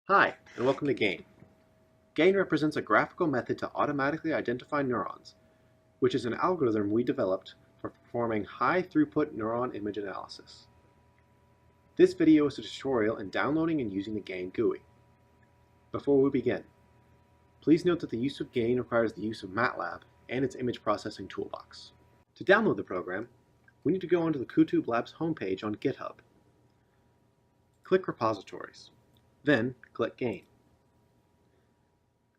Hi, and welcome to GAIN. GAIN represents a graphical method to automatically identify neurons, which is an algorithm we developed for performing high-throughput neuron image analysis. This video is a tutorial in downloading and using the GAIN GUI. Before we begin, please note that the use of GAIN requires the use of MATLAB and its image processing toolbox. To download the program, we need to go onto the QTube Labs homepage on GitHub. Click Repositories. Then, click GAIN.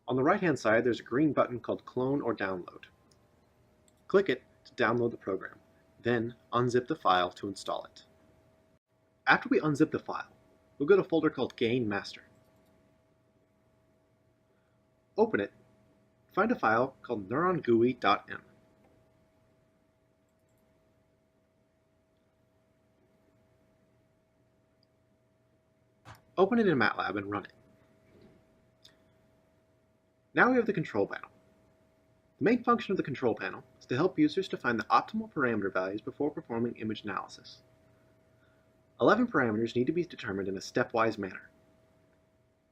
On the right-hand side, there's a green button called Clone or Download. Click it to download the program, then unzip the file to install it. After we unzip the file, we'll go to a folder called GAIN Master. Open it, find a file called neurongui.m. Open it in MATLAB and run it. Now we have the control panel. The main function of the control panel is to help users to find the optimal parameter values before performing image analysis. 11 parameters need to be determined in a stepwise manner.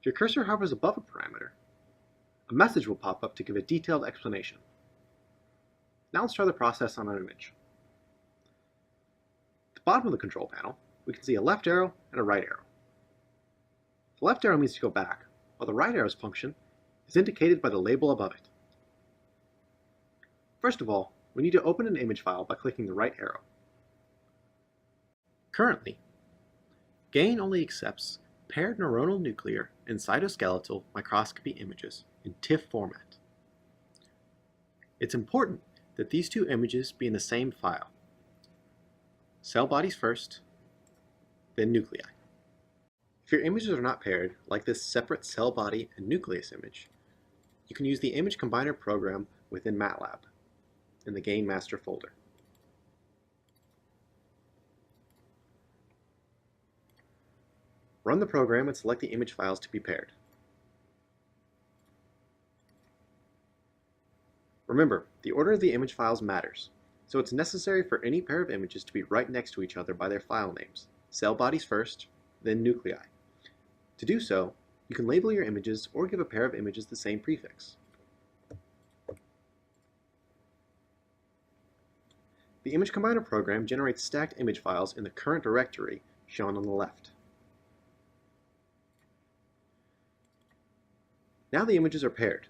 If your cursor hovers above a parameter, a message will pop up to give a detailed explanation. Now let's try the process on an image. At the bottom of the control panel, we can see a left arrow and a right arrow. The left arrow means to go back, while the right arrow's function is indicated by the label above it. First of all, we need to open an image file by clicking the right arrow. Currently, GAIN only accepts paired neuronal nuclear and cytoskeletal microscopy images in TIFF format. It's important that these two images be in the same file. Cell bodies first, then nuclei. If your images are not paired, like this separate cell body and nucleus image, you can use the image combiner program within MATLAB in the GAIN master folder. Run the program and select the image files to be paired. Remember, the order of the image files matters, so it's necessary for any pair of images to be right next to each other by their file names, cell bodies first, then nuclei. To do so, you can label your images or give a pair of images the same prefix. The image combiner program generates stacked image files in the current directory shown on the left. Now the images are paired.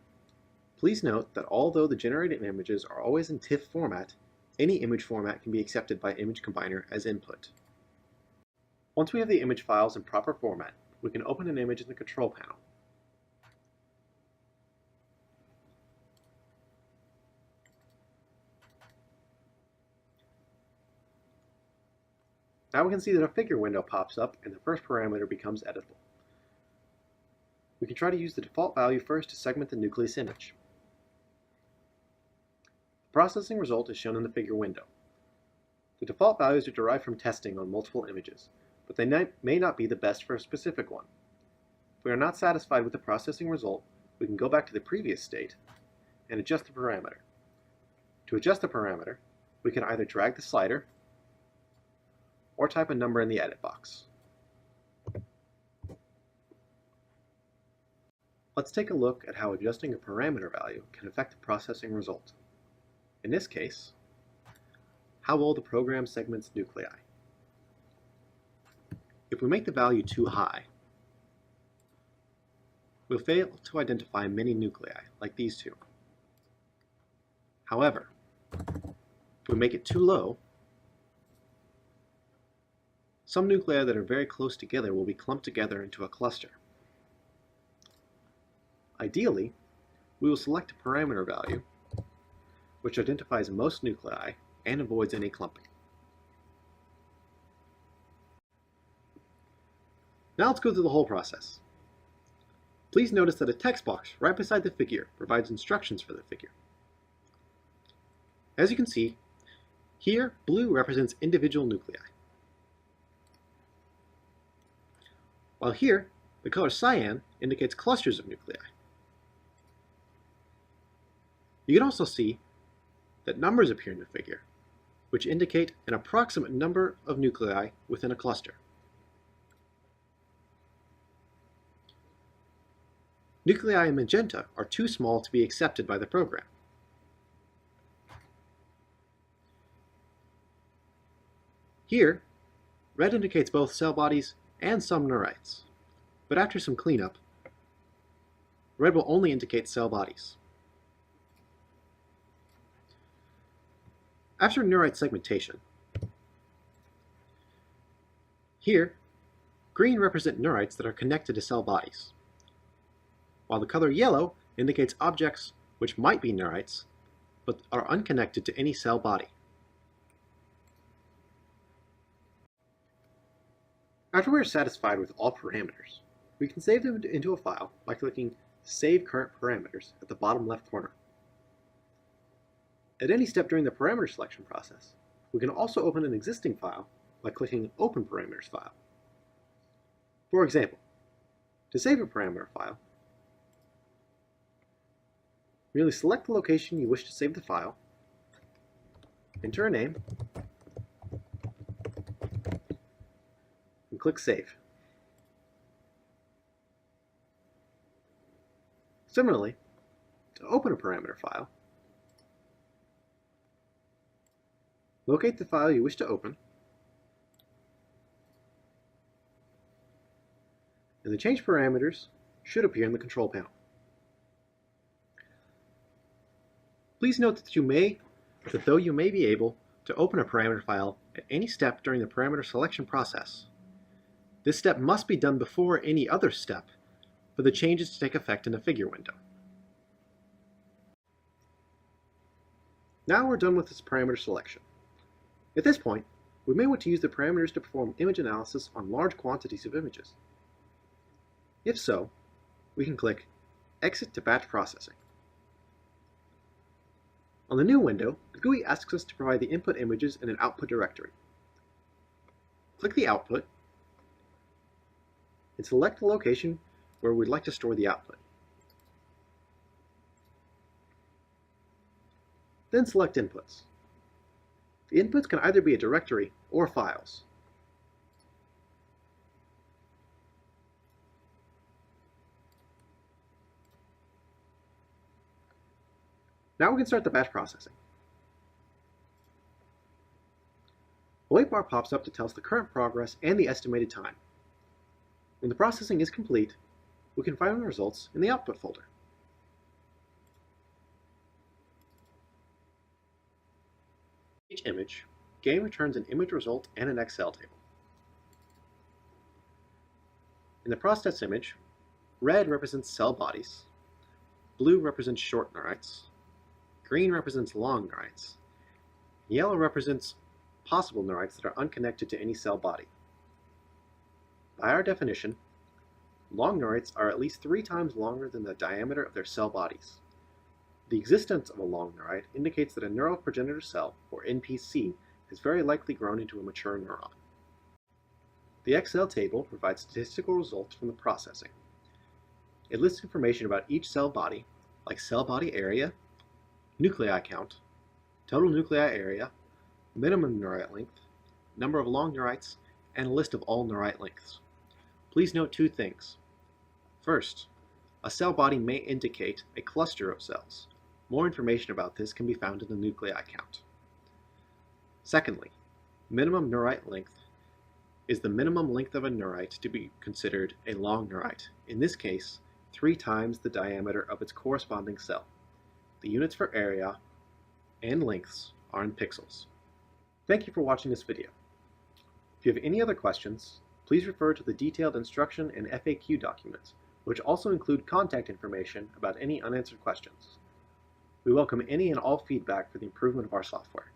Please note that although the generated images are always in TIFF format, any image format can be accepted by image combiner as input. Once we have the image files in proper format, we can open an image in the control panel. Now we can see that a figure window pops up and the first parameter becomes editable. We can try to use the default value first to segment the nucleus image. The processing result is shown in the figure window. The default values are derived from testing on multiple images, but they may not be the best for a specific one. If we are not satisfied with the processing result, we can go back to the previous state and adjust the parameter. To adjust the parameter, we can either drag the slider or type a number in the edit box. Let's take a look at how adjusting a parameter value can affect the processing result. In this case, how well the program segments nuclei. If we make the value too high, we'll fail to identify many nuclei, like these two. However, if we make it too low, some nuclei that are very close together will be clumped together into a cluster. Ideally, we will select a parameter value which identifies most nuclei and avoids any clumping. Now let's go through the whole process. Please notice that a text box right beside the figure provides instructions for the figure. As you can see, here blue represents individual nuclei, while here the color cyan indicates clusters of nuclei. You can also see that numbers appear in the figure, which indicate an approximate number of nuclei within a cluster. Nuclei in magenta are too small to be accepted by the program. Here, red indicates both cell bodies and some neurites, but after some cleanup, red will only indicate cell bodies. After neurite segmentation, here, green represent neurites that are connected to cell bodies, while the color yellow indicates objects which might be neurites, but are unconnected to any cell body. After we are satisfied with all parameters, we can save them into a file by clicking Save Current Parameters at the bottom left corner. At any step during the parameter selection process, we can also open an existing file by clicking Open Parameters File. For example, to save a parameter file, merely select the location you wish to save the file, enter a name, and click Save. Similarly, to open a parameter file, locate the file you wish to open, and the change parameters should appear in the control panel. Please note that though you may be able to open a parameter file at any step during the parameter selection process, this step must be done before any other step for the changes to take effect in the figure window. Now we're done with this parameter selection. At this point, we may want to use the parameters to perform image analysis on large quantities of images. If so, we can click Exit to Batch Processing. On the new window, the GUI asks us to provide the input images in an output directory. Click the output and select the location where we'd like to store the output. Then select Inputs. The inputs can either be a directory or files. Now we can start the batch processing. A white bar pops up to tell us the current progress and the estimated time. When the processing is complete, we can find the results in the output folder. Each image, GAIN returns an image result and an Excel table. In the processed image, red represents cell bodies, blue represents short neurites, green represents long neurites, yellow represents possible neurites that are unconnected to any cell body. By our definition, long neurites are at least 3 times longer than the diameter of their cell bodies. The existence of a long neurite indicates that a neural progenitor cell, or NPC, has very likely grown into a mature neuron. The Excel table provides statistical results from the processing. It lists information about each cell body, like cell body area, nuclei count, total nuclei area, minimum neurite length, number of long neurites, and a list of all neurite lengths. Please note 2 things. First, a cell body may indicate a cluster of cells. More information about this can be found in the nuclei count. Secondly, minimum neurite length is the minimum length of a neurite to be considered a long neurite, in this case, 3 times the diameter of its corresponding cell. The units for area and lengths are in pixels. Thank you for watching this video. If you have any other questions, please refer to the detailed instruction and FAQ documents, which also include contact information about any unanswered questions. We welcome any and all feedback for the improvement of our software.